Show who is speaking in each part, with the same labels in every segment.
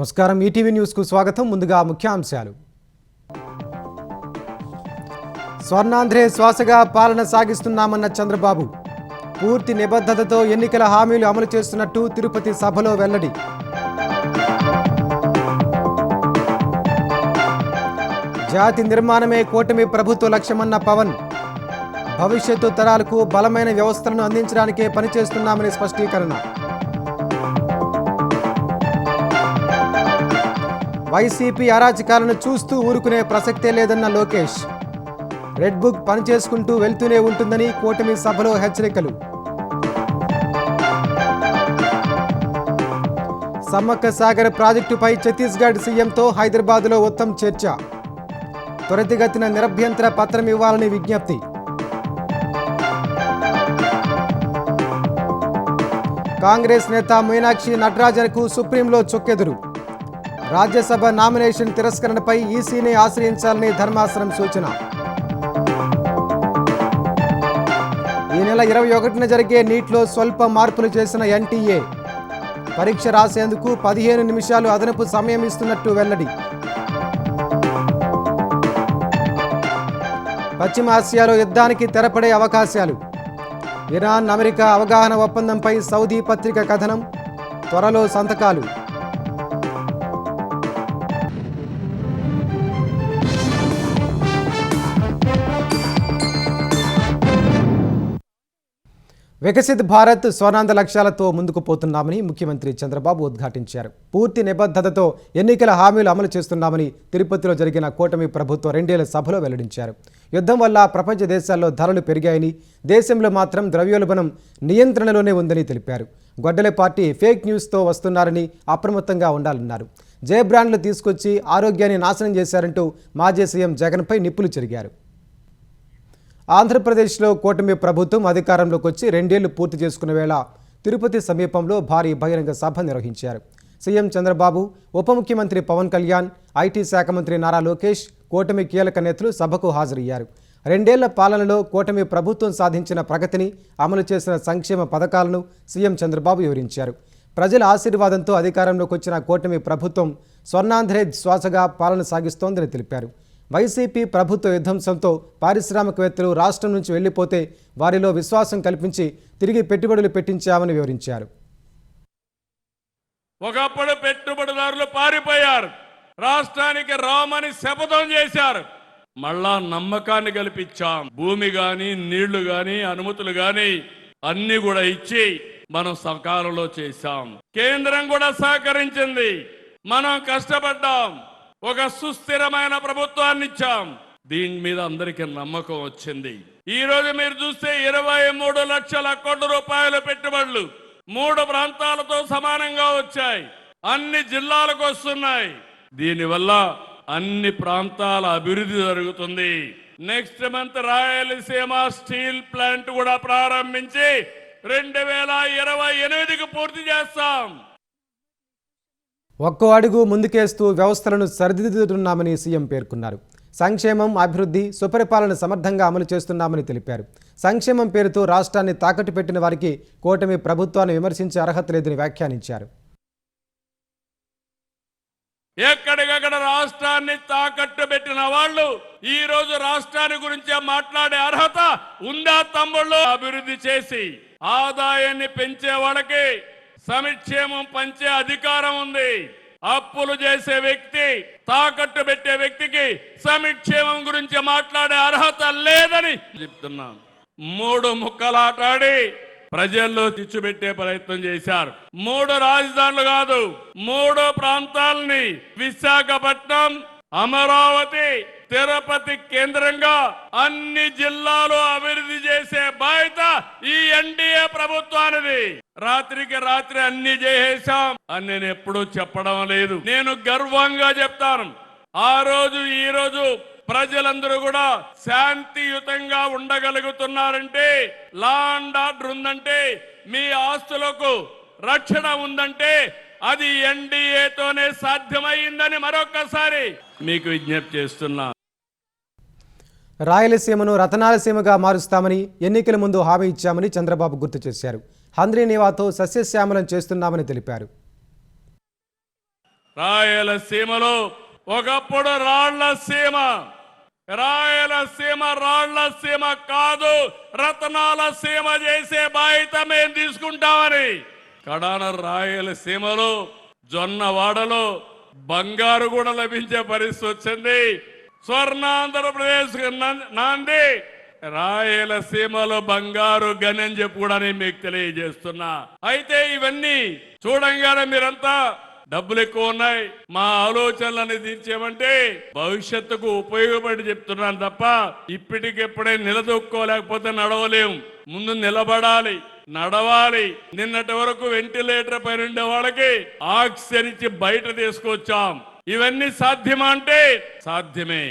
Speaker 1: నమస్కారం ETV news కు స్వాగతం. ముందుగా ముఖ్యాంశాలు. స్వర్ణాంధ్రే శ్వాసగా పాలన సాగిస్తున్నామన్న చంద్రబాబు. పూర్తి నిబద్ధతతో ఎన్నికల హామీలు అమలు చేస్తున్నట్టు తిరుపతి సభలో వెల్లడి. జాతి నిర్మాణమే కూటమి ప్రభుత్వ లక్ష్యమన్న పవన్. భవిష్యత్తు తరాలకు బలమైన వ్యవస్థలను అందించడానికే పనిచేస్తున్నామని స్పష్టీకరణ. వైసీపీ అరాచకాలను చూస్తూ ఊరుకునే ప్రసక్తే లేదన్న లోకేష్. రెడ్ బుక్ పనిచేసుకుంటూ వెళ్తూనే ఉంటుందని కూటమి సభలో హెచ్చరికలు. సమ్మక్క సాగర్ ప్రాజెక్టుపై ఛత్తీస్గఢ్ సీఎంతో హైదరాబాద్లో ఉత్తమ్ చర్చ. త్వరితగతిన నిరభ్యంతర పత్రం ఇవ్వాలని విజ్ఞప్తి. కాంగ్రెస్ నేత మీనాక్షి నటరాజన్కు సుప్రీంలో చొక్కెదురు. రాజ్యసభ నామినేషన్ తిరస్కరణపై ఈసీని ఆశ్రయించాలని ధర్మాసనం సూచన. ఈ నెల 21న జరిగే నీట్లో స్వల్ప మార్పులు చేసిన ఎన్టీఏ. పరీక్ష రాసేందుకు 15 నిమిషాలు అదనపు సమయం ఇస్తున్నట్టు వెల్లడి. పశ్చిమాసియాలో యుద్ధానికి తెరపడే అవకాశాలు. ఇరాన్ అమెరికా అవగాహన ఒప్పందంపై సౌదీ పత్రిక కథనం. త్వరలో సంతకాలు. వికసిత్ భారత్ స్వర్ణాంధ్ర లక్ష్యాలతో ముందుకు పోతున్నామని ముఖ్యమంత్రి చంద్రబాబు ఉద్ఘాటించారు. పూర్తి నిబద్ధతతో ఎన్నికల హామీలు అమలు చేస్తున్నామని తిరుపతిలో జరిగిన కూటమి ప్రభుత్వ 2 ఏళ్ల సభలో వెల్లడించారు. యుద్ధం వల్ల ప్రపంచ దేశాల్లో ధరలు పెరిగాయని, దేశంలో మాత్రం ద్రవ్యోల్బణం నియంత్రణలోనే ఉందని తెలిపారు. గొడ్డలే పార్టీ ఫేక్ న్యూస్తో వస్తున్నారని అప్రమత్తంగా ఉండాలన్నారు. జే బ్రాండ్లు తీసుకొచ్చి ఆరోగ్యాన్ని నాశనం చేశారంటూ మాజీ సీఎం జగన్పై నిప్పులు చెరిగారు. ఆంధ్రప్రదేశ్లో కూటమి ప్రభుత్వం అధికారంలోకి వచ్చి 2 ఏళ్లు పూర్తి చేసుకున్న వేళ తిరుపతి సమీపంలో భారీ బహిరంగ సభ నిర్వహించారు. సీఎం చంద్రబాబు, ఉప ముఖ్యమంత్రి పవన్ కళ్యాణ్, ఐటీ శాఖ మంత్రి నారా లోకేష్, కూటమి కీలక నేతలు సభకు హాజరయ్యారు. 2 ఏళ్ల పాలనలో కూటమి ప్రభుత్వం సాధించిన ప్రగతిని, అమలు చేసిన సంక్షేమ పథకాలను సీఎం చంద్రబాబు వివరించారు. ప్రజల ఆశీర్వాదంతో అధికారంలోకి వచ్చిన కూటమి ప్రభుత్వం స్వర్ణాంధ్రే శ్వాసగా పాలన సాగిస్తోందని తెలిపారు. వైసీపీ ప్రభుత్వ విధ్వంసంతో పారిశ్రామికవేత్తలు రాష్ట్రం నుంచి వెళ్లిపోతే వారిలో విశ్వాసం కల్పించి తిరిగి పెట్టుబడులు పెట్టించామని వివరించారు.
Speaker 2: ఒకప్పుడు పెట్టుబడిదారులు పారిపోయారు, రాష్ట్రానికి రామని శపథం చేశారు. మళ్ళా నమ్మకాన్ని కల్పించాం. భూమి గాని, నీళ్లు గాని, అనుమతులు గాని అన్ని కూడా ఇచ్చి మనం సకాలంలో చేశాం. కేంద్రం కూడా సహకరించింది. మనం కష్టపడ్డాం. ఒక సుస్థిరమైన ప్రభుత్వాన్ని ఇచ్చాం. దీని మీద అందరికీ నమ్మకం వచ్చింది. ఈ రోజు మీరు చూస్తే 23 లక్షల కోట్ల రూపాయల పెట్టుబడులు 3 ప్రాంతాలతో సమానంగా వచ్చాయి. అన్ని జిల్లాలకు వస్తున్నాయి. దీనివల్ల అన్ని ప్రాంతాల అభివృద్ధి జరుగుతుంది. Next month Rayalaseema steel plant కూడా ప్రారంభించి 2028కి పూర్తి చేస్తాం.
Speaker 1: ఒక్కో అడుగు ముందుకేస్తూ వ్యవస్థలను సరిదిద్దుతున్నామని సీఎం పేర్కొన్నారు. సంక్షేమం, అభివృద్ధి, సుపరిపాలన సమర్థంగా అమలు చేస్తున్నామని తెలిపారు. సంక్షేమం పేరుతో రాష్ట్రాన్ని తాకట్టు పెట్టిన వారికి కూటమి ప్రభుత్వాన్ని విమర్శించే అర్హత లేదని వ్యాఖ్యానించారు.
Speaker 2: ఎక్కడికక్కడ రాష్ట్రాన్ని తాకట్టు పెట్టిన వాళ్ళు ఈ రోజు రాష్ట్రాన్ని గురించి మాట్లాడే అర్హత ఉందా తమ్ముళ్ళు? అభివృద్ధి చేసి ఆదాయాన్ని పెంచే వాళ్ళకి సంక్షేమం పంచే అధికారం ఉంది. అప్పులు చేసే వ్యక్తి, తాకట్టు పెట్టే వ్యక్తికి సంక్షేమం గురించి మాట్లాడే అర్హత లేదని చెప్తున్నాం. 3 ముక్కలాటాడి ప్రజల్లో చిచ్చుపెట్టే ప్రయత్నం చేశారు. 3 రాజధానులు కాదు, 3 ప్రాంతాలని విశాఖపట్నం, అమరావతి, తిరుపతి కేంద్రంగా అన్ని జిల్లాలు అభివృద్ధి చేసే బాధ్యత ఈ ఎన్డీఏ ప్రభుత్వానిది. రాత్రికి రాత్రి అన్ని చేసేశాం అని నేను ఎప్పుడూ చెప్పడం లేదు. నేను గర్వంగా చెప్తాను. ఆ రోజు ఈ రోజు ప్రజలందరూ కూడా శాంతియుతంగా ఉండగలుగుతున్నారంటే, లా అండ్ ఆర్డర్ ఉందంటే, మీ ఆస్తులకు రక్షణ ఉందంటే అది ఎన్డీఏతోనే సాధ్యమైందని మరొకసారి మీకు విజ్ఞప్తి చేస్తున్నా.
Speaker 1: రాయలసీమను రతనాలసీమగా మారుస్తామని ఎన్నికల ముందు హామీ ఇచ్చామని చంద్రబాబు గుర్తు చేశారు. హంద్రీ నీవాతో సస్యశ్యామలం చేస్తున్నామని తెలిపారు.
Speaker 2: రాయలసీమలో ఒకప్పుడు రాళ్లసీమ, రాయలసీమ రాళ్లసీమ కాదు, రత్నాల సీమ చేసే బాధ్యత మేము తీసుకుంటామని కడాన రాయలసీమలో జొన్నవాడలో బంగారు కూడా లభించే పరిస్థితి వచ్చింది. స్వర్ణాంధ్రప్రదేశ్ నాంది రాయలసీమలో బంగారు గని అని చెప్పి కూడా నేను మీకు తెలియజేస్తున్నా. అయితే ఇవన్నీ చూడంగానే మీరంతా డబ్బులు ఎక్కువ ఉన్నాయి, మా ఆలోచనలని తీర్చేమంటే భవిష్యత్తుకు ఉపయోగపడి చెప్తున్నాను తప్ప ఇప్పటికెప్పుడే నిలదొక్కోలేకపోతే నడవలేం. ముందు నిలబడాలి, నడవాలి. నిన్నటి వరకు వెంటిలేటర్ పైన ఉండే వాళ్ళకి ఆక్సిజన్ ఇచ్చి బయట తీసుకొచ్చాం. ఇవన్నీ సాధ్యమా అంటే సాధ్యమే.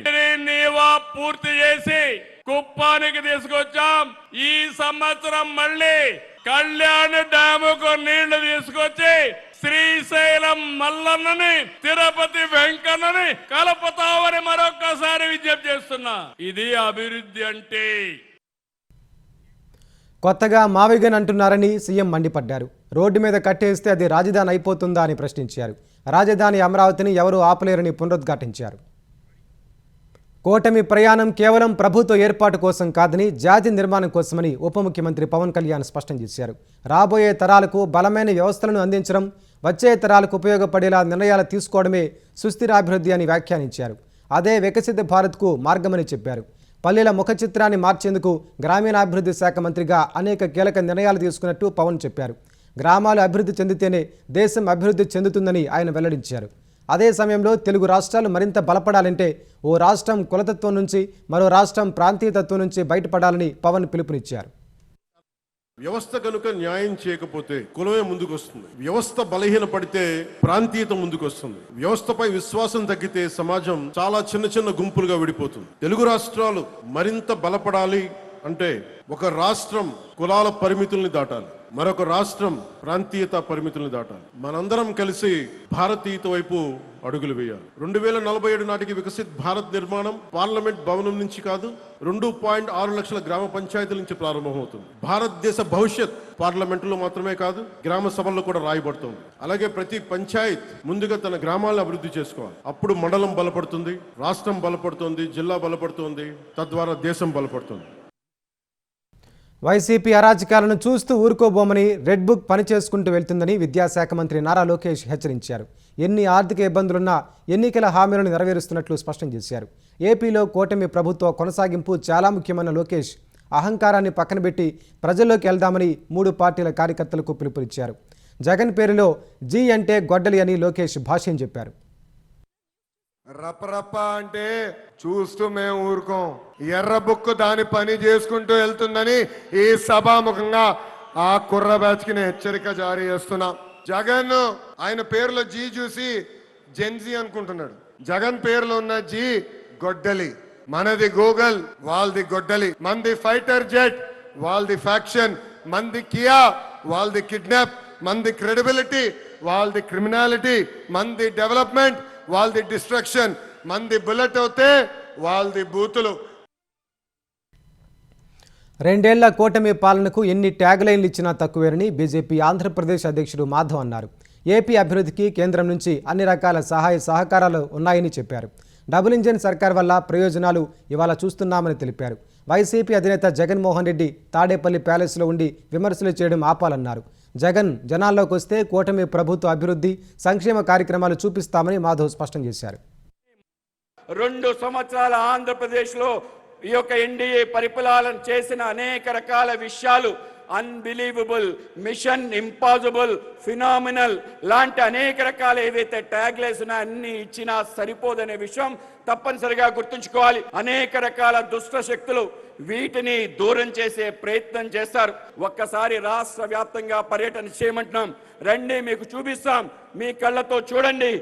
Speaker 2: నీవా పూర్తి చేసి కుప్పానికి తీసుకొచ్చాం. ఈ సంవత్సరం మళ్ళీ కళ్యాణ్ డ్యాముకు నీళ్లు తీసుకొచ్చి శ్రీశైలం మల్లన్నని తిరుపతి వెంకన్నని కలుపుతామని మరొక్కసారి విజ్ఞప్తి చేస్తున్నా. ఇది అభివృద్ధి అంటే.
Speaker 1: కొత్తగా మావిగన్ అంటున్నారని సీఎం మండిపడ్డారు. రోడ్డు మీద కట్టేస్తే అది రాజధాని అయిపోతుందా అని ప్రశ్నించారు. రాజధాని అమరావతిని ఎవరూ ఆపలేరని పునరుద్ఘాటించారు. కూటమి ప్రయాణం కేవలం ప్రభుత్వ ఏర్పాటు కోసం కాదని జాతి నిర్మాణం కోసమని ఉప ముఖ్యమంత్రి పవన్ కళ్యాణ్ స్పష్టం చేశారు. రాబోయే తరాలకు బలమైన వ్యవస్థలను అందించడం, వచ్చే తరాలకు ఉపయోగపడేలా నిర్ణయాలు తీసుకోవడమే సుస్థిరాభివృద్ధి అని వ్యాఖ్యానించారు. అదే వికసిత భారత్కు మార్గమని చెప్పారు. పల్లెల ముఖ చిత్రాన్ని మార్చేందుకు గ్రామీణాభివృద్ధి శాఖ మంత్రిగా అనేక కీలక నిర్ణయాలు తీసుకున్నట్టు పవన్ చెప్పారు. గ్రామాలు అభివృద్ధి చెందితేనే దేశం అభివృద్ధి చెందుతుందని ఆయన వెల్లడించారు. అదే సమయంలో తెలుగు రాష్ట్రాలు మరింత బలపడాలంటే ఓ రాష్ట్రం కులతత్వం నుంచి, మరో రాష్ట్రం ప్రాంతీయతత్వం నుంచి బయటపడాలని పవన్ పిలుపునిచ్చారు.
Speaker 3: వ్యవస్థ కనుక న్యాయం చేయకపోతే కులమే ముందుకు వస్తుంది. వ్యవస్థ బలహీన పడితే ప్రాంతీయత ముందుకు వస్తుంది. వ్యవస్థపై విశ్వాసం తగ్గితే సమాజం చాలా చిన్న చిన్న గుంపులుగా విడిపోతుంది. తెలుగు రాష్ట్రాలు మరింత బలపడాలి అంటే ఒక రాష్ట్రం కులాల పరిమితుల్ని దాటాలి, మరొక రాష్ట్రం ప్రాంతీయత పరిమితుల్ని దాటాలి. మనందరం కలిసి భారతీయత వైపు అడుగులు వేయాలి. 2047 నాటికి వికసిత్ భారత్ నిర్మాణం పార్లమెంట్ భవనం నుంచి కాదు, 2.6 లక్షల గ్రామ పంచాయతీల నుంచి ప్రారంభమవుతుంది. భారతదేశ భవిష్యత్ పార్లమెంటులో మాత్రమే కాదు, గ్రామ సభల్లో కూడా రాయబడుతుంది. అలాగే ప్రతి పంచాయత్ ముందుగా తన గ్రామాలను అభివృద్ధి చేసుకోవాలి. అప్పుడు మండలం బలపడుతుంది, రాష్ట్రం బలపడుతుంది, జిల్లా బలపడుతుంది, తద్వారా దేశం బలపడుతుంది.
Speaker 1: వైసీపీ అరాచకాలను చూస్తూ ఊరుకోబోమని రెడ్ బుక్ పనిచేసుకుంటూ వెళ్తుందని విద్యాశాఖ మంత్రి నారా లోకేష్ హెచ్చరించారు. ఎన్ని ఆర్థిక ఇబ్బందులున్నా ఎన్నికల హామీలను నెరవేరుస్తున్నట్లు స్పష్టం చేశారు. ఏపీలో కూటమి ప్రభుత్వ కొనసాగింపు చాలా ముఖ్యమైన లోకేష్ అహంకారాన్ని పక్కనబెట్టి ప్రజల్లోకి వెళ్దామని 3 పార్టీల కార్యకర్తలకు పిలుపునిచ్చారు. జగన్ పేరులో జీ అంటే గొడ్డలి అని లోకేష్ భాష్యం చెప్పారు.
Speaker 4: రపరప అంటే చూస్తూ మేము ఊరుకోం. ఎర్ర బుక్కు దాని పని చేసుకుంటూ వెళ్తుందని ఈ సభాముఖంగా ఆ కుర్ర బ్యాచ్ కి హెచ్చరిక జారీ చేస్తున్నా. జగన్ ఆయన పేరులో జీ చూసి జెన్జీ అనుకుంటున్నాడు. జగన్ పేరులో ఉన్న జీ గొడ్డలి. మనది గూగుల్, వాళ్ళది గొడ్డలి. మంది ఫైటర్ జెట్, వాళ్ళది ఫ్యాక్షన్. మంది కియా, వాళ్ళది కిడ్నాప్. మంది క్రెడిబిలిటీ, వాళ్ళది క్రిమినాలిటీ. మంది డెవలప్మెంట్, వాళ్ళది డిస్ట్రక్షన్. మంది బుల్లెట్ అవుతే వాళ్ళది బూతులు.
Speaker 1: 2 ఏళ్ల కూటమి పాలనకు ఎన్ని ట్యాగ్ లైన్లు ఇచ్చినా తక్కువేనని బీజేపీ ఆంధ్రప్రదేశ్ అధ్యక్షుడు మాధవ్ అన్నారు. ఏపీ అభివృద్ధికి కేంద్రం నుంచి అన్ని రకాల సహాయ సహకారాలు ఉన్నాయని చెప్పారు. డబుల్ ఇంజిన్ సర్కార్ వల్ల ప్రయోజనాలు ఇవాళ చూస్తున్నామని తెలిపారు. వైసీపీ అధినేత జగన్మోహన్ రెడ్డి తాడేపల్లి ప్యాలెస్లో ఉండి విమర్శలు చేయడం ఆపాలన్నారు. జగన్ జనాల్లోకి వస్తే కూటమి ప్రభుత్వ అభివృద్ధి సంక్షేమ కార్యక్రమాలు చూపిస్తామని మాధవ్ స్పష్టం చేశారు.
Speaker 5: 2 సంవత్సరాల ఆంధ్రప్రదేశ్లో ఈ యొక్క ఎన్డీఏ పరిపాలన చేసిన అనేక రకాల విషయాలు అన్బిలీవబుల్, మిషన్ ఇంపాసిబుల్, ఫినామినల్ లాంటి అనేక రకాల ఏవైతే ట్యాగ్ లైన్స్ ఉన్నాయో అన్ని ఇచ్చినా సరిపోదనే విషయం తప్పనిసరిగా గుర్తుంచుకోవాలి. అనేక రకాల దుష్ట శక్తులు వీటిని దూరం చేసే ప్రయత్నం చేస్తారు. ఒక్కసారి రాష్ట్ర వ్యాప్తంగా పర్యటన చేయమంటున్నాం. రండి, మీకు చూపిస్తాం. మీ కళ్ళతో చూడండి.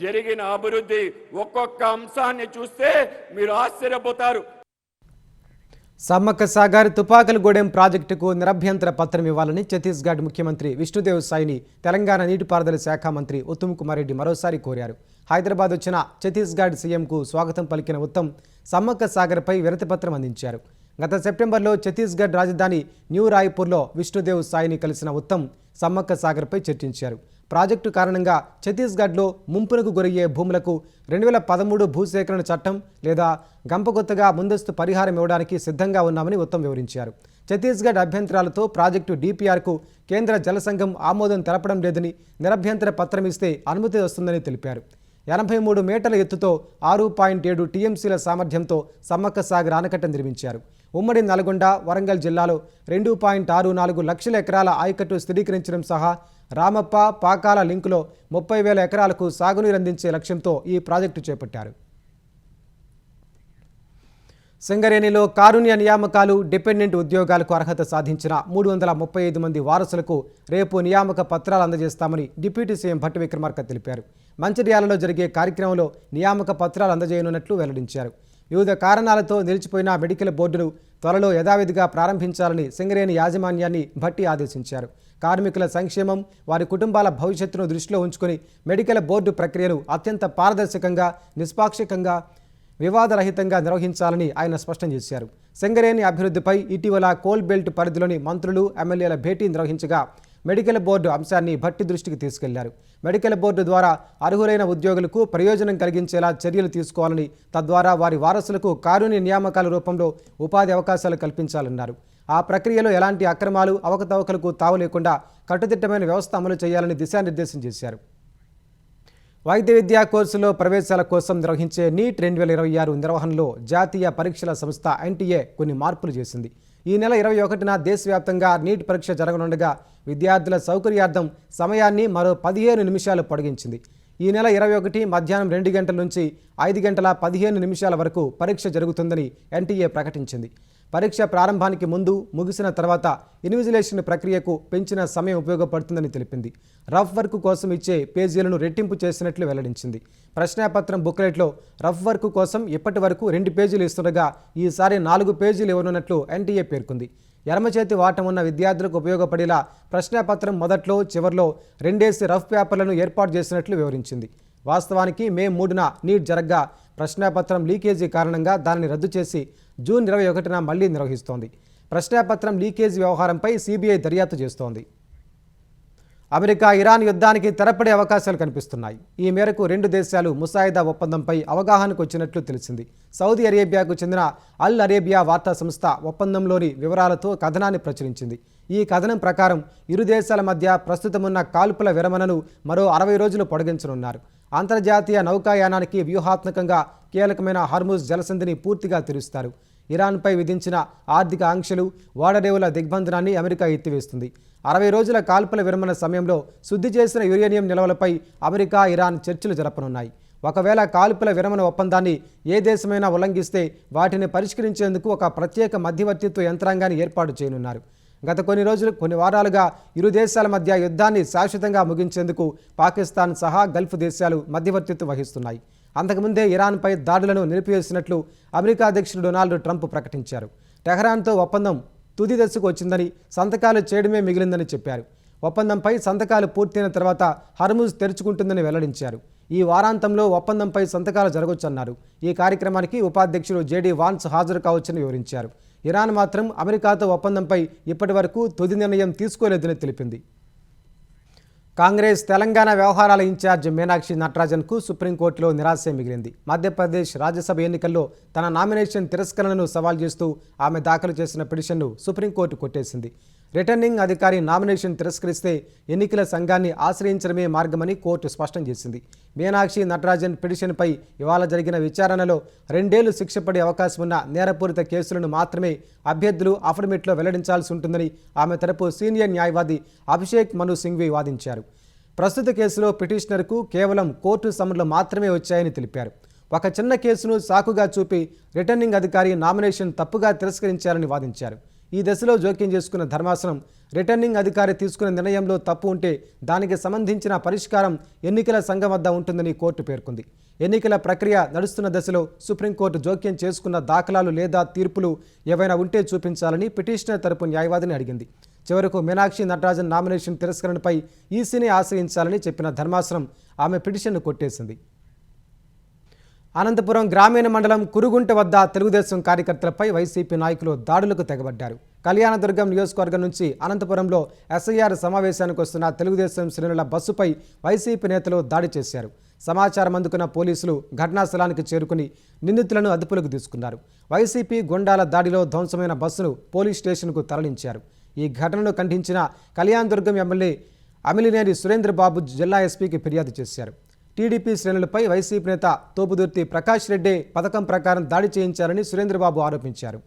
Speaker 5: జరిగిన అభివృద్ధి ఒక్కొక్క అంశాన్ని చూస్తే మీరు ఆశ్చర్యపోతారు.
Speaker 1: సమ్మక్క సాగర్ తుపాకులగూడెం ప్రాజెక్టుకు నిరభ్యంతర పత్రం ఇవ్వాలని ఛత్తీస్గఢ్ ముఖ్యమంత్రి విష్ణుదేవ్ సాయిని తెలంగాణ నీటిపారుదల శాఖ మంత్రి ఉత్తమ్ కుమార్ రెడ్డి మరోసారి కోరారు. హైదరాబాద్ వచ్చిన ఛత్తీస్గఢ్ సీఎంకు స్వాగతం పలికిన ఉత్తమ్ సమ్మక్క సాగర్పై వినతిపత్రం అందించారు. గత సెప్టెంబర్లో ఛత్తీస్గఢ్ రాజధాని న్యూ రాయ్పూర్లో విష్ణుదేవ్ సాయిని కలిసిన ఉత్తమ్ సమ్మక్క సాగర్పై చర్చించారు. ప్రాజెక్టు కారణంగా ఛత్తీస్గఢ్లో ముంపునకు గురయ్యే భూములకు 2013 భూసేకరణ చట్టం లేదా గంపగొత్తగా ముందస్తు పరిహారం ఇవ్వడానికి సిద్ధంగా ఉన్నామని ఉత్తమ్ వివరించారు. ఛత్తీస్గఢ్ అభ్యంతరాలతో ప్రాజెక్టు DPRకు కేంద్ర జలసంఘం ఆమోదం తెలపడం లేదని, నిరభ్యంతర పత్రం ఇస్తే అనుమతి వస్తుందని తెలిపారు. 83 మీటర్ల ఎత్తుతో 6.7 TMCల సామర్థ్యంతో సమ్మక్క సాగర్ ఆనకట్ట నిర్మించారు. ఉమ్మడి నల్గొండ, వరంగల్ జిల్లాలో 2.64 లక్షల ఎకరాల ఆయకట్టు స్థిరీకరించడం సహా రామప్ప, పాకాల లింకులో 30,000 ఎకరాలకు సాగునీరు అందించే లక్ష్యంతో ఈ ప్రాజెక్టు చేపట్టారు. సింగరేణిలో కారుణ్య నియామకాలు, డిపెండెంట్ ఉద్యోగాలకు అర్హత సాధించిన 335 మంది వారసులకు రేపు నియామక పత్రాలు అందజేస్తామని డిప్యూటీ సీఎం భట్టి విక్రమార్క తెలిపారు. మంచిర్యాలలో జరిగే కార్యక్రమంలో నియామక పత్రాలు అందజేయనున్నట్లు వెల్లడించారు. వివిధ కారణాలతో నిలిచిపోయిన మెడికల్ బోర్డును త్వరలో యథావిధిగా ప్రారంభించాలని సింగరేణి యాజమాన్యాన్ని భట్టి ఆదేశించారు. కార్మికుల సంక్షేమం, వారి కుటుంబాల భవిష్యత్తును దృష్టిలో ఉంచుకుని మెడికల్ బోర్డు ప్రక్రియను అత్యంత పారదర్శకంగా, నిష్పాక్షికంగా, వివాదరహితంగా నిర్వహించాలని ఆయన స్పష్టం చేశారు. సింగరేణి అభివృద్ధిపై ఇటీవల కోల్ బెల్ట్ పరిధిలోని మంత్రులు, ఎమ్మెల్యేల భేటీ నిర్వహించగా మెడికల్ బోర్డు అంశాన్ని భట్టి దృష్టికి తీసుకెళ్లారు. మెడికల్ బోర్డు ద్వారా అర్హులైన ఉద్యోగులకు ప్రయోజనం కలిగించేలా చర్యలు తీసుకోవాలని, తద్వారా వారి వారసులకు కారుణ్య నియామకాల రూపంలో ఉపాధి అవకాశాలు కల్పించాలన్నారు. ఆ ప్రక్రియలో ఎలాంటి అక్రమాలు, అవకతవకలకు తావు లేకుండా కట్టుదిట్టమైన వ్యవస్థ అమలు చేయాలని దిశానిర్దేశం చేశారు. వైద్య విద్యా కోర్సులో ప్రవేశాల కోసం నిర్వహించే నీట్ 2026 నిర్వహణలో జాతీయ పరీక్షల సంస్థ NTA కొన్ని మార్పులు చేసింది. ఈ నెల 21న దేశవ్యాప్తంగా నీట్ పరీక్ష జరగనుండగా విద్యార్థుల సౌకర్యార్థం సమయాన్ని మరో 15 నిమిషాలు పొడిగించింది. ఈ నెల 21 మధ్యాహ్నం 2 గంటల నుంచి 5 గంటల 15 నిమిషాల వరకు పరీక్ష జరుగుతుందని NTA ప్రకటించింది. పరీక్ష ప్రారంభానికి ముందు, ముగిసిన తర్వాత ఇన్విజిలేషన్ ప్రక్రియకు పెంచిన సమయం ఉపయోగపడుతుందని తెలిపింది. రఫ్ వర్క్ కోసం ఇచ్చే పేజీలను రెట్టింపు చేసినట్లు వెల్లడించింది. ప్రశ్నాపత్రం బుక్లెట్లో రఫ్ వర్క్ కోసం ఇప్పటి వరకు 2 పేజీలు ఇస్తుండగా ఈసారి 4 పేజీలు ఇవ్వనున్నట్లు NTA పేర్కొంది. ఎడమచేతి వాటం ఉన్న విద్యార్థులకు ఉపయోగపడేలా ప్రశ్నాపత్రం మొదట్లో, చివర్లో 2 రఫ్ పేపర్లను ఏర్పాటు చేసినట్లు వివరించింది. వాస్తవానికి మే 3న నీట్ జరగ్గా ప్రశ్నాపత్రం లీకేజీ కారణంగా దానిని రద్దు చేసి జూన్ 21న మళ్లీ నిర్వహిస్తోంది. ప్రశ్నాపత్రం లీకేజీ వ్యవహారంపై CBI దర్యాప్తు చేస్తోంది. అమెరికా, ఇరాన్ యుద్ధానికి తెరపడే అవకాశాలు కనిపిస్తున్నాయి. ఈ మేరకు 2 దేశాలు ముసాయిదా ఒప్పందంపై అవగాహనకు వచ్చినట్లు తెలిసింది. సౌదీ అరేబియాకు చెందిన అల్ అరేబియా వార్తా సంస్థ ఒప్పందంలోని వివరాలతో కథనాన్ని ప్రచురించింది. ఈ కథనం ప్రకారం ఇరు దేశాల మధ్య ప్రస్తుతమున్న కాల్పుల విరమణను మరో 60 రోజులు పొడిగించనున్నారు. అంతర్జాతీయ నౌకాయానానికి వ్యూహాత్మకంగా కీలకమైన హార్ముజ్ జలసంధిని పూర్తిగా తెరుస్తారు. ఇరాన్పై విధించిన ఆర్థిక ఆంక్షలు, ఓడరేవుల దిగ్బంధనాన్ని అమెరికా ఎత్తివేస్తుంది. 60 రోజుల కాల్పుల విరమణ సమయంలో శుద్ధి చేసిన యురేనియం నిల్వలపై అమెరికా, ఇరాన్ చర్చలు జరపనున్నాయి. ఒకవేళ కాల్పుల విరమణ ఒప్పందాన్ని ఏ దేశమైనా ఉల్లంఘిస్తే వాటిని పరిష్కరించేందుకు ఒక ప్రత్యేక మధ్యవర్తిత్వ యంత్రాంగాన్ని ఏర్పాటు చేయనున్నారు. గత కొన్ని వారాలుగా ఇరు దేశాల మధ్య యుద్ధాన్ని శాశ్వతంగా ముగించేందుకు పాకిస్తాన్ సహా గల్ఫ్ దేశాలు మధ్యవర్తిత్వం వహిస్తున్నాయి. అంతకుముందే ఇరాన్పై దాడులను నిలిపివేసినట్లు అమెరికా అధ్యక్షుడు డొనాల్డ్ ట్రంప్ ప్రకటించారు. టెహరాన్తో ఒప్పందం తుది దశకు వచ్చిందని, సంతకాలు చేయడమే మిగిలిందని చెప్పారు. ఒప్పందంపై సంతకాలు పూర్తయిన తర్వాత హర్ముజ్ తెరుచుకుంటుందని వెల్లడించారు. ఈ వారాంతంలో ఒప్పందంపై సంతకాలు జరగొచ్చన్నారు. ఈ కార్యక్రమానికి ఉపాధ్యక్షుడు JD వాన్స్ హాజరు కావచ్చని వివరించారు. ఇరాన్ మాత్రం అమెరికాతో ఒప్పందంపై ఇప్పటి వరకు తుది నిర్ణయం తీసుకోలేదని తెలిపింది. కాంగ్రెస్ తెలంగాణ వ్యవహారాల ఇన్ఛార్జ్ మీనాక్షి నటరాజన్కు సుప్రీంకోర్టులో నిరాశే మిగిలింది. మధ్యప్రదేశ్ రాజ్యసభ ఎన్నికల్లో తన నామినేషన్ తిరస్కరణను సవాల్ చేస్తూ ఆమె దాఖలు చేసిన పిటిషన్ను సుప్రీంకోర్టు కొట్టేసింది. రిటర్నింగ్ అధికారి నామినేషన్ తిరస్కరిస్తే ఎన్నికల సంఘాన్ని ఆశ్రయించడమే మార్గమని కోర్టు స్పష్టం చేసింది. మీనాక్షి నటరాజన్ పిటిషన్పై ఇవాళ జరిగిన విచారణలో 2 ఏళ్లు శిక్ష పడే అవకాశం ఉన్న నేరపూరిత కేసులను మాత్రమే అభ్యర్థులు అఫిడవిట్లో వెల్లడించాల్సి ఉంటుందని ఆమె తరపు సీనియర్ న్యాయవాది అభిషేక్ మను సింఘ్వి వాదించారు. ప్రస్తుత కేసులో పిటిషనర్కు కేవలం కోర్టు సమన్లు మాత్రమే వచ్చాయని తెలిపారు. ఒక చిన్న కేసును సాకుగా చూపి రిటర్నింగ్ అధికారి నామినేషన్ తప్పుగా తిరస్కరించారని వాదించారు. ఈ దశలో జోక్యం చేసుకున్న ధర్మాసనం రిటర్నింగ్ అధికారి తీసుకున్న నిర్ణయంలో తప్పు ఉంటే దానికి సంబంధించిన పరిష్కారం ఎన్నికల సంఘం వద్ద ఉంటుందని కోర్టు పేర్కొంది. ఎన్నికల ప్రక్రియ నడుస్తున్న దశలో సుప్రీంకోర్టు జోక్యం చేసుకున్న దాఖలాలు లేదా తీర్పులు ఏవైనా ఉంటే చూపించాలని పిటిషనర్ తరపు న్యాయవాదిని అడిగింది. చివరకు మీనాక్షి నటరాజన్ నామినేషన్ తిరస్కరణపై ఈసీని ఆశ్రయించాలని చెప్పిన ధర్మాసనం ఆమె పిటిషన్ను కొట్టేసింది. అనంతపురం గ్రామీణ మండలం కురుగుంట వద్ద తెలుగుదేశం కార్యకర్తలపై వైసీపీ నాయకులు దాడులకు తెగబడ్డారు. కళ్యాణదుర్గం నియోజకవర్గం నుంచి అనంతపురంలో ఎస్ఐఆర్ సమావేశానికి వస్తున్న తెలుగుదేశం శ్రేణుల బస్సుపై వైసీపీ నేతలు దాడి చేశారు. సమాచారం అందుకున్న పోలీసులు ఘటనా స్థలానికి చేరుకుని నిందితులను అదుపులోకి తీసుకున్నారు. వైసీపీ గుండాల దాడిలో ధ్వంసమైన బస్సును పోలీస్ స్టేషన్కు తరలించారు. ఈ ఘటనను ఖండించిన కళ్యాణదుర్గం ఎమ్మెల్యే అమిలినేని సురేంద్రబాబు జిల్లా ఎస్పీకి ఫిర్యాదు చేశారు. టీడీపీ శ్రేణులపై వైసీపీ నేత తోపుదుర్తి ప్రకాష్ రెడ్డి పథకం ప్రకారం దాడి చేయించారని సురేంద్రబాబు ఆరోపించారు.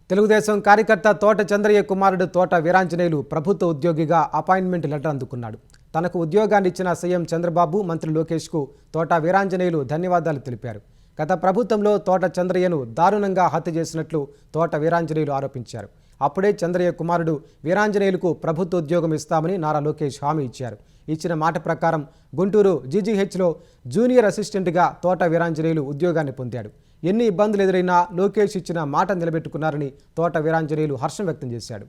Speaker 1: తెలుగుదేశం కార్యకర్త తోట చంద్రయ్య కుమారుడు తోట వీరాంజనేయులు ప్రభుత్వ ఉద్యోగిగా అపాయింట్మెంట్ లెటర్ అందుకున్నాడు. తనకు ఉద్యోగాన్ని ఇచ్చిన సీఎం చంద్రబాబు, మంత్రి లోకేష్కు తోట వీరాంజనేయులు ధన్యవాదాలు తెలిపారు. గత ప్రభుత్వంలో తోట చంద్రయ్యను దారుణంగా హత్య చేసినట్లు తోట వీరాంజనేయులు ఆరోపించారు. అప్పుడే చంద్రయ్య కుమారుడు వీరాంజనేయులకు ప్రభుత్వ ఉద్యోగం ఇస్తామని నారా లోకేష్ హామీ ఇచ్చారు. ఇచ్చిన మాట ప్రకారం గుంటూరు జీజీహెచ్లో జూనియర్ అసిస్టెంట్గా తోట వీరాంజనేయులు ఉద్యోగాన్ని పొందాడు. ఎన్ని ఇబ్బందులు ఎదురైనా లోకేష్ ఇచ్చిన మాట నిలబెట్టుకున్నారని తోట వీరాంజనేయులు హర్షం వ్యక్తం చేశాడు.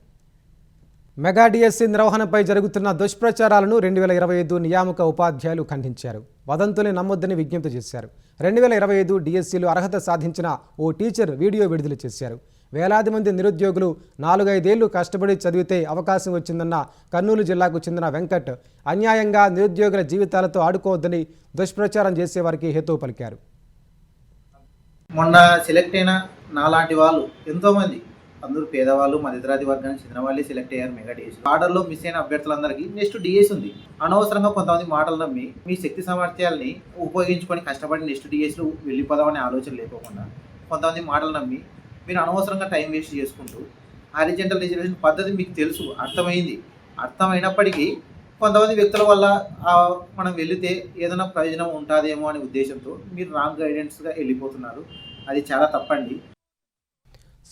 Speaker 1: మెగా డిఎస్సి నిర్వహణపై జరుగుతున్న దుష్ప్రచారాలను 2025 నియామక ఉపాధ్యాయులు ఖండించారు. వదంతుల్ని నమ్మొద్దని విజ్ఞప్తి చేశారు. 2025 డిఎస్సిలో అర్హత సాధించిన ఓ టీచర్ వీడియో విడుదల చేశారు. వేలాది మంది నిరుద్యోగులు 4-5 ఏళ్లు కష్టపడి చదివితే అవకాశం వచ్చిందన్న కర్నూలు జిల్లాకు చెందిన వెంకట్ అన్యాయంగా నిరుద్యోగుల జీవితాలతో ఆడుకోవద్దని దుష్ప్రచారం చేసేవారికి హేతువు పలికారు.
Speaker 6: మొన్న సెలెక్ట్ అయిన నాలాంటి వాళ్ళు ఎంతోమంది, అందరూ పేదవాళ్ళు, మధ్యతరగతి వర్గానికి చెందిన వాళ్ళే సెలెక్ట్ అయ్యారు మెగా డిఎస్. ఆర్డర్లో మిస్ అయిన అభ్యర్థులందరికీ నెక్స్ట్ డిఎస్ ఉంది. అనవసరంగా కొంతమంది మాటలు నమ్మి మీ శక్తి సామర్థ్యాలని ఉపయోగించుకొని కష్టపడి నెక్స్ట్ డిఎస్లో వెళ్ళిపోదామనే ఆలోచన లేకోకుండా కొంతమంది మాటలు నమ్మి మీరు అనవసరంగా టైం వేస్ట్ చేసుకుంటూ హారిజంటల్ రిజర్వేషన్ పద్ధతి మీకు తెలుసు, అర్థమైనప్పటికీ కొంతమంది వ్యక్తుల వల్ల మనం వెళితే ఏదైనా ప్రయోజనం ఉంటుందేమో అనే ఉద్దేశంతో మీరు రాంగ్ గైడెన్స్గా వెళ్ళిపోతున్నారు. అది చాలా తప్పండి.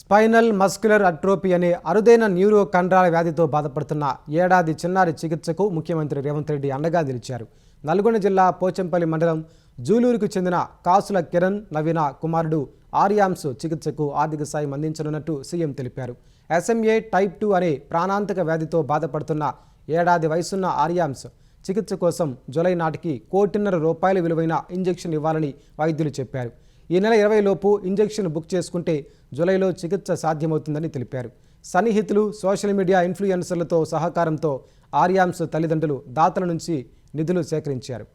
Speaker 1: స్పైనల్ మస్క్యులర్ అట్రోపీ అనే అరుదైన న్యూరో కండరాల వ్యాధితో బాధపడుతున్న ఏడాది చిన్నారి చికిత్సకు ముఖ్యమంత్రి రేవంత్ రెడ్డి అండగా నిలిచారు. నల్గొండ జిల్లా పోచంపల్లి మండలం జూలూరుకు చెందిన కాసుల కిరణ్ నవీన కుమారుడు ఆర్యాంస్ చికిత్సకు ఆర్థిక సాయం అందించనున్నట్టు సీఎం తెలిపారు. SMA టైప్ 2 అనే ప్రాణాంతక వ్యాధితో బాధపడుతున్న ఏడాది వయసున్న ఆర్యాంస్ చికిత్స కోసం జూలై నాటికి ₹1.5 కోటి విలువైన ఇంజెక్షన్ ఇవ్వాలని వైద్యులు చెప్పారు. ఈ నెల 20 లోపు ఇంజెక్షన్ బుక్ చేసుకుంటే జూలైలో చికిత్స సాధ్యమవుతుందని తెలిపారు. సన్నిహితులు, సోషల్ మీడియా ఇన్ఫ్లుయెన్సర్లతో సహకారంతో ఆర్యాంస్ తల్లిదండ్రులు దాతల నుంచి నిధులు సేకరించారు.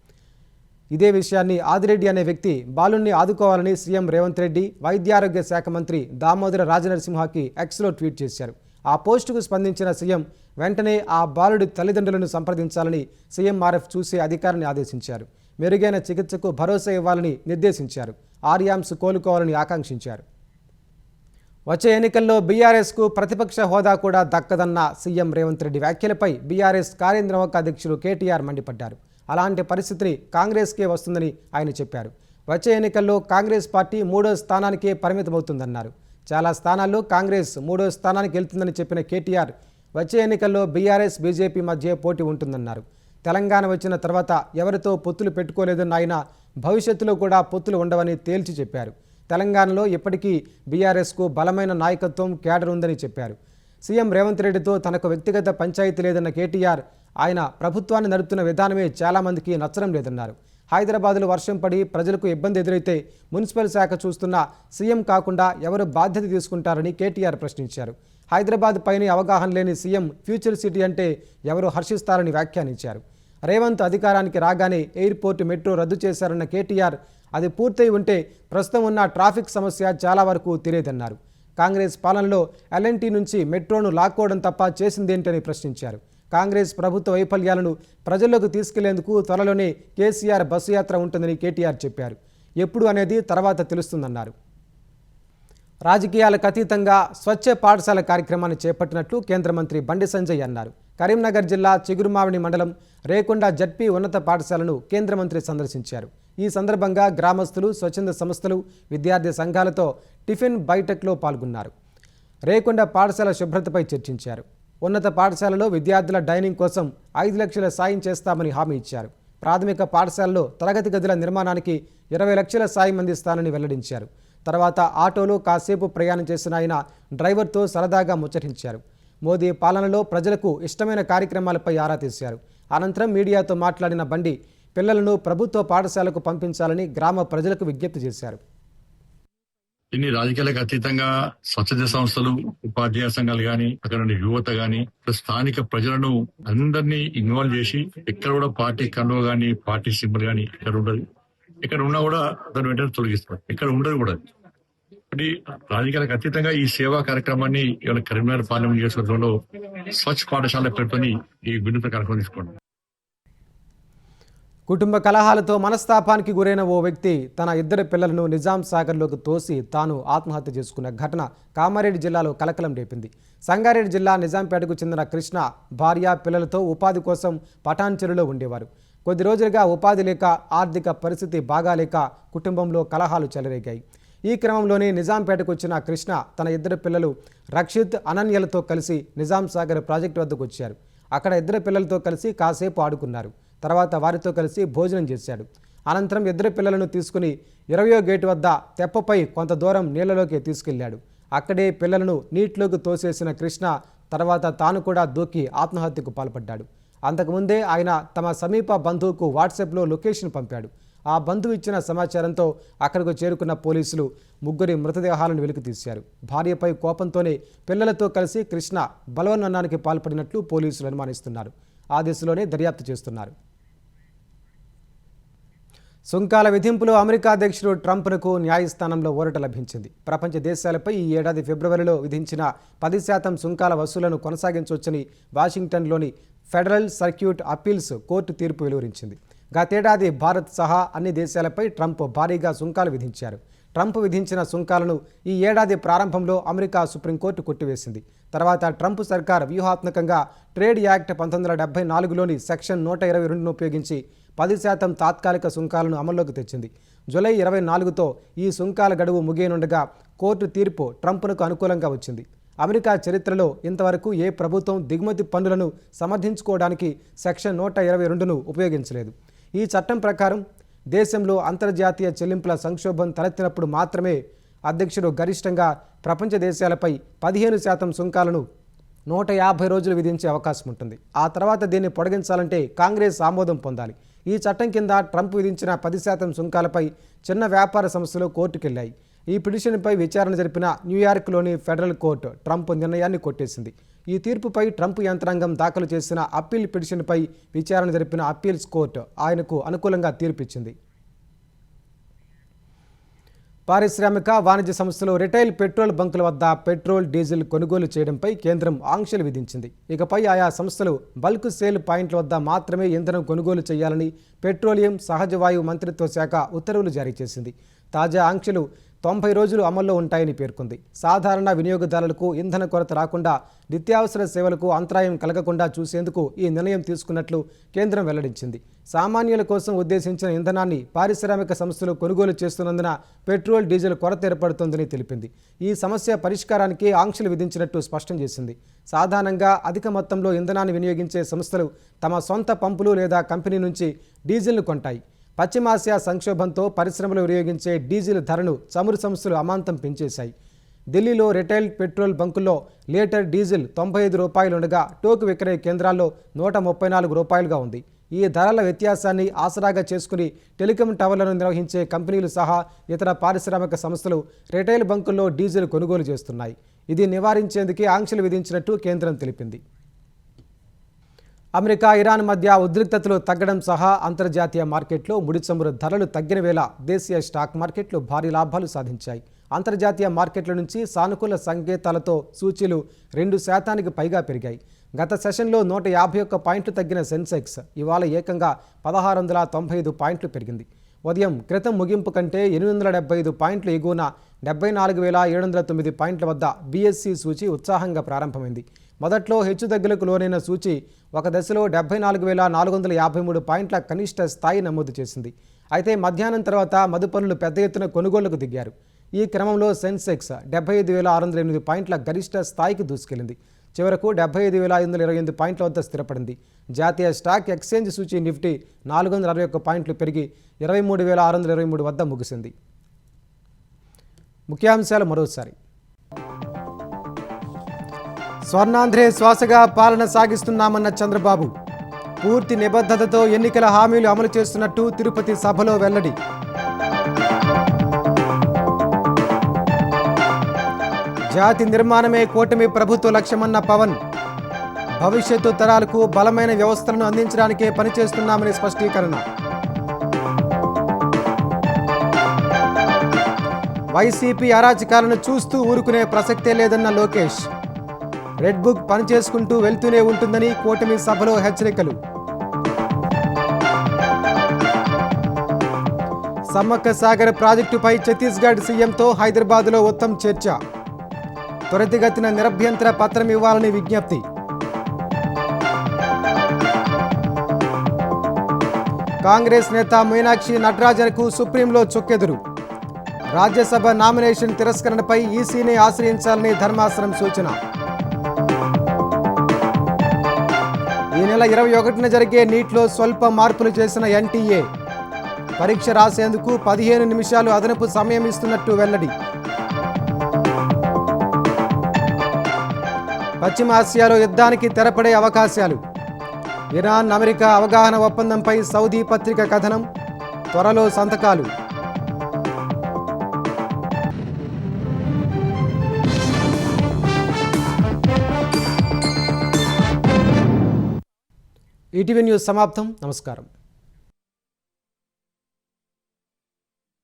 Speaker 1: ఇదే విషయాన్ని ఆదిరెడ్డి అనే వ్యక్తి బాలుణ్ణి ఆదుకోవాలని సీఎం రేవంత్ రెడ్డి వైద్యారోగ్య శాఖ మంత్రి దామోదర రాజనరసింహకి ఎక్స్లో ట్వీట్ చేశారు. ఆ పోస్టుకు స్పందించిన సీఎం వెంటనే ఆ బాలుడి తల్లిదండ్రులను సంప్రదించాలని సీఎంఆర్ఎఫ్ చూసే అధికారిని ఆదేశించారు. మెరుగైన చికిత్సకు భరోసా ఇవ్వాలని నిర్దేశించారు. ఆర్యాంస్ కోలుకోవాలని ఆకాంక్షించారు. వచ్చే ఎన్నికల్లో బీఆర్ఎస్కు ప్రతిపక్ష హోదా కూడా దక్కదన్న సీఎం రేవంత్ రెడ్డి వ్యాఖ్యలపై బీఆర్ఎస్ కార్యనిర్వాహక అధ్యక్షుడు కేటీఆర్ మండిపడ్డారు. అలాంటి పరిస్థితిని కాంగ్రెస్కే వస్తుందని ఆయన చెప్పారు. వచ్చే ఎన్నికల్లో కాంగ్రెస్ పార్టీ 3వ స్థానానికే పరిమితమవుతుందన్నారు. చాలా స్థానాల్లో కాంగ్రెస్ 3వ స్థానానికి వెళ్తుందని చెప్పిన కేటీఆర్ వచ్చే ఎన్నికల్లో బీఆర్ఎస్, బీజేపీ మధ్య పోటీ ఉంటుందన్నారు. తెలంగాణ వచ్చిన తర్వాత ఎవరితో పొత్తులు పెట్టుకోలేదన్న ఆయన భవిష్యత్తులో కూడా పొత్తులు ఉండవని తేల్చి చెప్పారు. తెలంగాణలో ఇప్పటికీ బీఆర్ఎస్కు బలమైన నాయకత్వం, కేడర్ ఉందని చెప్పారు. సీఎం రేవంత్ రెడ్డితో తనకు వ్యక్తిగత పంచాయతీ లేదన్న కేటీఆర్ ఆయన ప్రభుత్వాన్ని నడుపుతున్న విధానమే చాలామందికి నచ్చడం లేదన్నారు. హైదరాబాద్లో వర్షం పడి ప్రజలకు ఇబ్బంది ఎదురైతే మున్సిపల్ శాఖ చూస్తున్న సీఎం కాకుండా ఎవరు బాధ్యత తీసుకుంటారని కేటీఆర్ ప్రశ్నించారు. హైదరాబాద్ పైన అవగాహన లేని సీఎం ఫ్యూచర్ సిటీ అంటే ఎవరు హర్షిస్తారని వ్యాఖ్యానించారు. రేవంత్ అధికారానికి రాగానే ఎయిర్పోర్టు, మెట్రో రద్దు చేశారన్న కేటీఆర్ అది పూర్తయి ఉంటే ప్రస్తుతం ఉన్న ట్రాఫిక్ సమస్య చాలా వరకు తీరేదన్నారు. కాంగ్రెస్ పాలనలో LNT నుంచి మెట్రోను లాక్కోవడం తప్ప చేసిందేంటని ప్రశ్నించారు. కాంగ్రెస్ ప్రభుత్వ వైఫల్యాలను ప్రజల్లోకి తీసుకెళ్లేందుకు త్వరలోనే కేసీఆర్ బస్సు యాత్ర ఉంటుందని కేటీఆర్ చెప్పారు. ఎప్పుడు అనేది తర్వాత తెలుస్తుందన్నారు. రాజకీయాలకు అతీతంగా స్వచ్ఛ పాఠశాల కార్యక్రమాన్ని చేపట్టినట్లు కేంద్ర మంత్రి బండి సంజయ్ అన్నారు. కరీంనగర్ జిల్లా చిగురుమామిడి మండలం రేకొండ జడ్పీ ఉన్నత పాఠశాలను కేంద్ర మంత్రి సందర్శించారు. ఈ సందర్భంగా గ్రామస్తులు, స్వచ్ఛంద సంస్థలు, విద్యార్థి సంఘాలతో టిఫిన్ బైఠక్లో పాల్గొన్నారు. రేకొండ పాఠశాల శుభ్రతపై చర్చించారు. ఉన్నత పాఠశాలలో విద్యార్థుల డైనింగ్ కోసం 5 లక్షల సాయం చేస్తామని హామీ ఇచ్చారు. ప్రాథమిక పాఠశాలలో తరగతి గదుల నిర్మాణానికి 20 లక్షల సాయం అందిస్తానని వెల్లడించారు. తర్వాత ఆటోలో కాసేపు ప్రయాణం చేసిన ఆయన డ్రైవర్తో సరదాగా ముచ్చటించారు. మోదీ పాలనలో ప్రజలకు ఇష్టమైన కార్యక్రమాలపై ఆరా తీశారు. అనంతరం మీడియాతో మాట్లాడిన బండి పిల్లలను ప్రభుత్వ పాఠశాలకు పంపించాలని గ్రామ ప్రజలకు విజ్ఞప్తి చేశారు.
Speaker 7: ఇన్ని రాజకీయాలకు అతీతంగా స్వచ్ఛత సంస్థలు, ఉపాధ్యాయ సంఘాలు గాని, అక్కడ ఉన్న యువత గాని, స్థానిక ప్రజలను అందరినీ ఇన్వాల్వ్ చేసి ఎక్కడ కూడా పార్టీ కండువ గాని, పార్టీ సింబల్ గాని ఇక్కడ ఉండదు. ఇక్కడ ఉన్నా కూడా దాని వెంటనే తొలగిస్తారు. ఇక్కడ ఉండదు కూడా. అంటే రాజకీయాలకు అతీతంగా ఈ సేవా కార్యక్రమాన్ని ఇవాళ కరీంనగర్ పార్లమెంట్ నియోజకవర్గంలో స్వచ్ఛ పాఠశాల పేరుతోని ఈ వినూత్న కార్యక్రమం తీసుకోండి.
Speaker 1: కుటుంబ కలహాలతో మనస్తాపానికి గురైన ఓ వ్యక్తి తన ఇద్దరు పిల్లలను నిజాం సాగర్లోకి తోసి తాను ఆత్మహత్య చేసుకున్న ఘటన కామారెడ్డి జిల్లాలో కలకలం రేపింది. సంగారెడ్డి జిల్లా నిజాంపేటకు చెందిన కృష్ణ భార్య పిల్లలతో ఉపాధి కోసం పటాన్చెరులో ఉండేవారు. కొద్ది రోజులుగా ఉపాధి లేక, ఆర్థిక పరిస్థితి బాగాలేక కుటుంబంలో కలహాలు చెలరేగాయి. ఈ క్రమంలోనే నిజాంపేటకు వచ్చిన కృష్ణ తన ఇద్దరు పిల్లలు రక్షిత్, అనన్యలతో కలిసి నిజాం సాగర్ ప్రాజెక్టు వద్దకు వచ్చారు. అక్కడ ఇద్దరు పిల్లలతో కలిసి కాసేపు ఆడుకున్నారు. తర్వాత వారితో కలిసి భోజనం చేశాడు. అనంతరం ఇద్దరు పిల్లలను తీసుకుని 20వ గేటు వద్ద తెప్పపై కొంత దూరం నీళ్లలోకి తీసుకెళ్లాడు. అక్కడే పిల్లలను నీటిలోకి తోసేసిన కృష్ణ తర్వాత తాను కూడా దూకి ఆత్మహత్యకు పాల్పడ్డాడు. అంతకుముందే ఆయన తమ సమీప బంధువుకు వాట్సాప్లో లొకేషన్ పంపాడు. ఆ బంధువు ఇచ్చిన సమాచారంతో అక్కడకు చేరుకున్న పోలీసులు ముగ్గురి మృతదేహాలను వెలికితీశారు. భార్యపై కోపంతోనే పిల్లలతో కలిసి కృష్ణ బలవన్మరణానికి పాల్పడినట్లు పోలీసులు అనుమానిస్తున్నారు. ఆ దిశలోనే దర్యాప్తు చేస్తున్నారు. సుంకాల విధింపులో అమెరికా అధ్యక్షుడు ట్రంప్కు న్యాయస్థానంలో ఊరట లభించింది. ప్రపంచ దేశాలపై ఈ ఏడాది ఫిబ్రవరిలో విధించిన 10% సుంకాల వసూలను కొనసాగించవచ్చని వాషింగ్టన్లోని ఫెడరల్ సర్క్యూట్ అప్పీల్స్ కోర్టు తీర్పు వెలువరించింది. గతేడాది భారత్ సహా అన్ని దేశాలపై ట్రంప్ భారీగా సుంకాలు విధించారు. ట్రంప్ విధించిన సుంకాలను ఈ ఏడాది ప్రారంభంలో అమెరికా సుప్రీంకోర్టు కొట్టివేసింది. తర్వాత ట్రంప్ సర్కార్ వ్యూహాత్మకంగా ట్రేడ్ యాక్ట్ 1974లోని సెక్షన్ 122ను ఉపయోగించి 10% తాత్కాలిక సుంకాలను అమల్లోకి తెచ్చింది. జూలై 24తో ఈ సుంకాల గడువు ముగియనుండగా కోర్టు తీర్పు ట్రంప్కు అనుకూలంగా వచ్చింది. అమెరికా చరిత్రలో ఇంతవరకు ఏ ప్రభుత్వం దిగుమతి పన్నులను సమర్థించుకోవడానికి సెక్షన్ 122ను ఉపయోగించలేదు. ఈ చట్టం ప్రకారం దేశంలో అంతర్జాతీయ చెల్లింపుల సంక్షోభం తలెత్తినప్పుడు మాత్రమే అధ్యక్షుడు గరిష్టంగా ప్రపంచ దేశాలపై 15% సుంకాలను 150 రోజులు విధించే అవకాశం ఉంటుంది. ఆ తర్వాత దీన్ని పొడిగించాలంటే కాంగ్రెస్ ఆమోదం పొందాలి. ఈ చట్టం కింద ట్రంప్ విధించిన 10% సుంకాలపై చిన్న వ్యాపార సంస్థలు కోర్టుకెళ్లాయి. ఈ పిటిషన్పై విచారణ జరిపిన న్యూయార్క్లోని ఫెడరల్ కోర్టు ట్రంప్ నిర్ణయాన్ని కొట్టేసింది. ఈ తీర్పుపై ట్రంప్ యంత్రాంగం దాఖలు చేసిన అప్పీల్ పిటిషన్పై విచారణ జరిపిన అప్పీల్స్ కోర్టు ఆయనకు అనుకూలంగా తీర్పిచ్చింది. పారిశ్రామిక వాణిజ్య సంస్థలు రిటైల్ పెట్రోల్ బంకుల వద్ద పెట్రోల్, డీజిల్ కొనుగోలు చేయడంపై కేంద్రం ఆంక్షలు విధించింది. ఇకపై ఆయా సంస్థలు బల్క్ సేల్ పాయింట్ల వద్ద మాత్రమే ఇంధనం కొనుగోలు చేయాలని పెట్రోలియం, సహజవాయు మంత్రిత్వ శాఖ ఉత్తర్వులు జారీ చేసింది. తాజా ఆంక్షలు 90 రోజులు అమల్లో ఉంటాయని పేర్కొంది. సాధారణ వినియోగదారులకు ఇంధన కొరత రాకుండా, నిత్యావసర సేవలకు అంతరాయం కలగకుండా చూసేందుకు ఈ నిర్ణయం తీసుకున్నట్లు కేంద్రం వెల్లడించింది. సామాన్యుల కోసం ఉద్దేశించిన ఇంధనాన్ని పారిశ్రామిక సంస్థలు కొనుగోలు చేస్తున్నందున పెట్రోల్, డీజిల్ కొరత ఏర్పడుతోందని తెలిపింది. ఈ సమస్య పరిష్కారానికి ఆంక్షలు విధించినట్టు స్పష్టం చేసింది. సాధారణంగా అధిక మొత్తంలో ఇంధనాన్ని వినియోగించే సంస్థలు తమ సొంత పంపులు లేదా కంపెనీ నుంచి డీజిల్ను కొంటాయి. పశ్చిమాసియా సంక్షోభంతో పరిశ్రమలు వినియోగించే డీజిల్ ధరను చమురు సంస్థలు అమాంతం పెంచేశాయి. ఢిల్లీలో రిటైల్ పెట్రోల్ బంకుల్లో లీటర్ డీజిల్ 95 రూపాయలు ఉండగా టోకు విక్రయ కేంద్రాల్లో 134 రూపాయలుగా ఉంది. ఈ ధరల వ్యత్యాసాన్ని ఆసరాగా చేసుకుని టెలికాం టవర్లను నిర్వహించే కంపెనీలు సహా ఇతర పారిశ్రామిక సంస్థలు రిటైల్ బంకుల్లో డీజిల్ కొనుగోలు చేస్తున్నాయి. ఇది నివారించేందుకే ఆంక్షలు విధించినట్టు కేంద్రం తెలిపింది. అమెరికా, ఇరాన్ మధ్య ఉద్రిక్తతలు తగ్గడం సహా అంతర్జాతీయ మార్కెట్లో ముడి చమురు ధరలు తగ్గిన వేళ దేశీయ స్టాక్ మార్కెట్లు భారీ లాభాలు సాధించాయి. అంతర్జాతీయ మార్కెట్ల నుంచి సానుకూల సంకేతాలతో సూచీలు 2% పైగా పెరిగాయి. గత సెషన్లో 151 పాయింట్లు తగ్గిన సెన్సెక్స్ ఇవాళ ఏకంగా 1695 పాయింట్లు పెరిగింది. ఉదయం క్రితం ముగింపు కంటే 875 పాయింట్లు ఎగువన 74,709 పాయింట్ల వద్ద బీఎస్సీ సూచీ ఉత్సాహంగా ప్రారంభమైంది. మొదట్లో హెచ్చుతగ్గులకు లోనైన సూచీ ఒక దశలో 74,453 పాయింట్ల కనిష్ట స్థాయి నమోదు చేసింది. అయితే మధ్యాహ్నం తర్వాత మదుపరులు పెద్ద ఎత్తున కొనుగోళ్లకు దిగారు. ఈ క్రమంలో సెన్సెక్స్ 75,608 పాయింట్ల గరిష్ట స్థాయికి దూసుకెళ్లింది. చివరకు 75,528 పాయింట్ల వద్ద స్థిరపడింది. జాతీయ స్టాక్ ఎక్స్చేంజ్ సూచీ నిఫ్టీ 461 పాయింట్లు పెరిగి 23,623 వద్ద ముగిసింది. ముఖ్యాంశాలు మరోసారి. స్వర్ణాంధ్రే శ్వాసగా పాలన సాగిస్తున్నామన్న చంద్రబాబు. పూర్తి నిబద్ధతతో ఎన్నికల హామీలు అమలు చేస్తున్నట్టు తిరుపతి సభలో వెల్లడి. జాతి నిర్మాణమే కూటమి ప్రభుత్వ లక్ష్యమన్న పవన్. భవిష్యత్తు తరాలకు బలమైన వ్యవస్థలను అందించడానికే పనిచేస్తున్నామని స్పష్టీకరణ. వైసీపీ అరాచకాలను చూస్తూ ఊరుకునే ప్రసక్తే లేదన్న లోకేష్. రెడ్ బుక్ పనిచేసుకుంటూ వెళ్తూనే ఉంటుందని కూటమి సభలో హెచ్చరికలు. సమ్మక్క సాగర్ ప్రాజెక్టుపై ఛత్తీస్గఢ్ సీఎంతో హైదరాబాద్లో ఉత్తమ్ చర్చ. త్వరితగతిన నిరభ్యంతర పత్రం ఇవ్వాలని విజ్ఞప్తి. కాంగ్రెస్ నేత మీనాక్షి నటరాజన్కు సుప్రీంలో చుక్కెదురు. రాజ్యసభ నామినేషన్ తిరస్కరణపై ఈసీని ఆశ్రయించాలని ధర్మాసనం సూచన. ఈ నెల 21న జరిగే నీట్లో స్వల్ప మార్పులు చేసిన ఎన్టీఏ. పరీక్ష రాసేందుకు 15 నిమిషాలు అదనపు సమయం ఇస్తున్నట్టు వెల్లడి. పశ్చిమాసియాలో యుద్ధానికి తెరపడే అవకాశాలు. ఇరాన్ అమెరికా అవగాహన ఒప్పందంపై సౌదీ పత్రిక కథనం. త్వరలో సంతకాలు. ఈటీవీ న్యూస్ సమాప్తం. నమస్కారం.